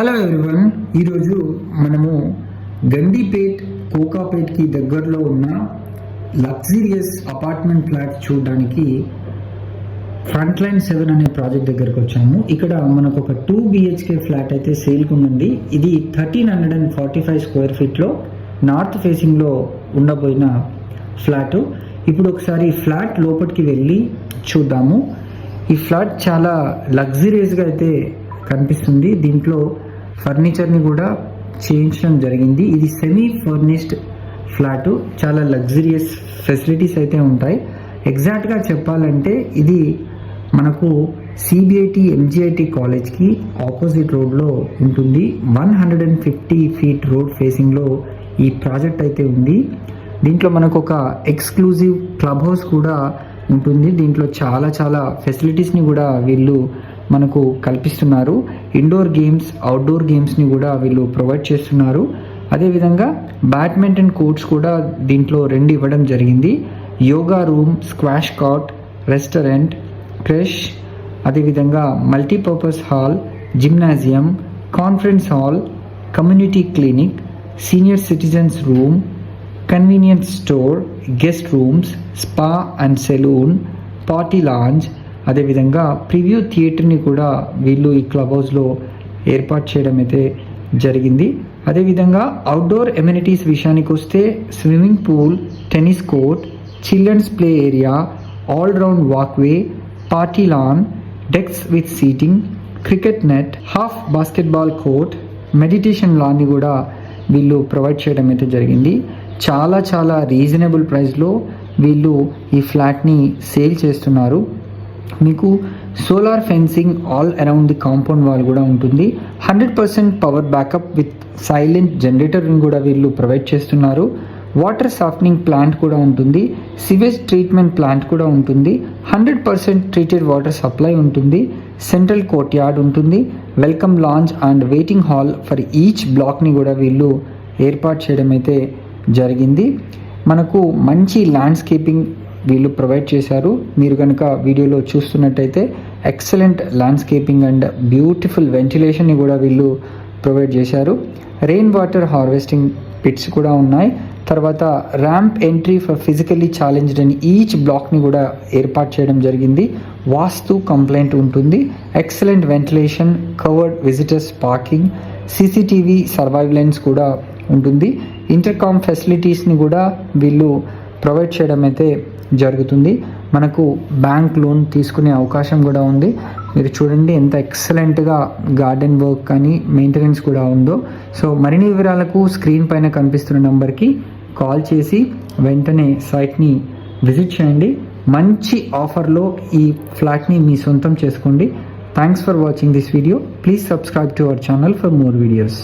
Hello everyone, ఈరోజు మనము గండిపేట్ కోకాపేట్కి దగ్గరలో ఉన్న లగ్జరియస్ అపార్ట్మెంట్ ఫ్లాట్ చూడడానికి ఫ్రంట్ లైన్ 7 అనే ప్రాజెక్ట్ దగ్గరకు వచ్చాము. ఇక్కడ మనకు ఒక 2 BHK ఫ్లాట్ అయితే సేల్కి ఉందండి. ఇది 1345 స్క్వేర్ ఫీట్లో నార్త్ ఫేసింగ్లో ఉండబోయిన ఫ్లాట్. ఇప్పుడు ఒకసారి ఫ్లాట్ లోపలికి వెళ్ళి చూద్దాము. ఈ ఫ్లాట్ చాలా లగ్జరియస్గా అయితే కనిపిస్తుంది. దీంట్లో ఫర్నిచర్ని కూడా చేయించడం జరిగింది. ఇది సెమీ ఫర్నిష్డ్ ఫ్లాట్, చాలా లగ్జరియస్ ఫెసిలిటీస్ అయితే ఉంటాయి. ఎగ్జాక్ట్గా చెప్పాలంటే ఇది మనకు CBIT MGIT కాలేజ్కి ఆపోజిట్ రోడ్లో ఉంటుంది. 150 ఫీట్ రోడ్ ఫేసింగ్లో ఈ ప్రాజెక్ట్ అయితే ఉంది. దీంట్లో మనకు ఒక ఎక్స్క్లూజివ్ క్లబ్ హౌస్ కూడా ఉంటుంది. దీంట్లో చాలా ఫెసిలిటీస్ని కూడా వీళ్ళు మనకు కల్పిస్తున్నారు. ఇండోర్ గేమ్స్, అవుట్డోర్ గేమ్స్ని కూడా వీళ్ళు ప్రొవైడ్ చేస్తున్నారు. అదేవిధంగా బ్యాడ్మింటన్ కోర్ట్స్ కూడా దీంట్లో 2 ఇవ్వడం జరిగింది. Yoga room, squash court, restaurant, creche, అదేవిధంగా multipurpose hall, gymnasium, conference hall, community clinic, senior citizens room, convenience store, guest rooms, spa and salon, party lounge, అదేవిధంగా ప్రివ్యూ థియేటర్ని కూడా వీళ్ళు ఈ క్లబ్ హౌస్లో ఏర్పాటు చేయడం అయితే జరిగింది. అదేవిధంగా అవుట్డోర్ ఎమ్యూనిటీస్ విషయానికి వస్తే swimming pool, tennis court, children's play area, all round walkway, party lawn, decks with seating, cricket net, half basketball court, meditation లాన్ని కూడా వీళ్ళు ప్రొవైడ్ చేయడం అయితే జరిగింది. చాలా రీజనబుల్ ప్రైస్లో వీళ్ళు ఈ ఫ్లాట్ని సేల్ చేస్తున్నారు. మీకు solar fencing all around the compound wall కూడా ఉంటుంది. 100% పవర్ బ్యాకప్ విత్ సైలెంట్ జనరేటర్ని కూడా వీళ్ళు ప్రొవైడ్ చేస్తున్నారు. వాటర్ సాఫ్టనింగ్ ప్లాంట్ కూడా ఉంటుంది. సివేజ్ ట్రీట్మెంట్ ప్లాంట్ కూడా ఉంటుంది. 100% ట్రీటెడ్ వాటర్ సప్లై ఉంటుంది. సెంట్రల్ కోర్ట్ యార్డ్ ఉంటుంది. Welcome lounge and waiting hall for each బ్లాక్ని కూడా వీళ్ళు ఏర్పాటు చేయడం అయితే జరిగింది. మనకు మంచి ల్యాండ్స్కేపింగ్ వీళ్ళు ప్రొవైడ్ చేశారు. మీరు కనుక వీడియోలో చూస్తున్నట్టయితే ఎక్సలెంట్ ల్యాండ్స్కేపింగ్ అండ్ బ్యూటిఫుల్ వెంటిలేషన్ని కూడా వీళ్ళు ప్రొవైడ్ చేశారు. రెయిన్ వాటర్ హార్వెస్టింగ్ పిట్స్ కూడా ఉన్నాయి. తర్వాత ramp entry for physically challenged అని ఈచ్ బ్లాక్ని కూడా ఏర్పాటు చేయడం జరిగింది. వాస్తు కంప్లైంట్ ఉంటుంది. Excellent ventilation, covered visitors parking, CCTV surveillance కూడా ఉంటుంది. ఇంటర్కామ్ ఫెసిలిటీస్ని కూడా వీళ్ళు ప్రొవైడ్ చేయడం అయితే జరుగుతుంది. మనకు బ్యాంక్ లోన్ తీసుకునే అవకాశం కూడా ఉంది. మీరు చూడండి ఎంత ఎక్సలెంట్గా గార్డెన్ వర్క్ కానీ మెయింటెనెన్స్ కూడా ఉందో. సో మరిన్ని వివరాలకు స్క్రీన్ పైన కనిపిస్తున్న నెంబర్కి కాల్ చేసి వెంటనే సైట్ని విజిట్ చేయండి. మంచి ఆఫర్లో ఈ ఫ్లాట్ని మీ సొంతం చేసుకోండి. Thanks for watching this video. Please subscribe to our channel for more videos.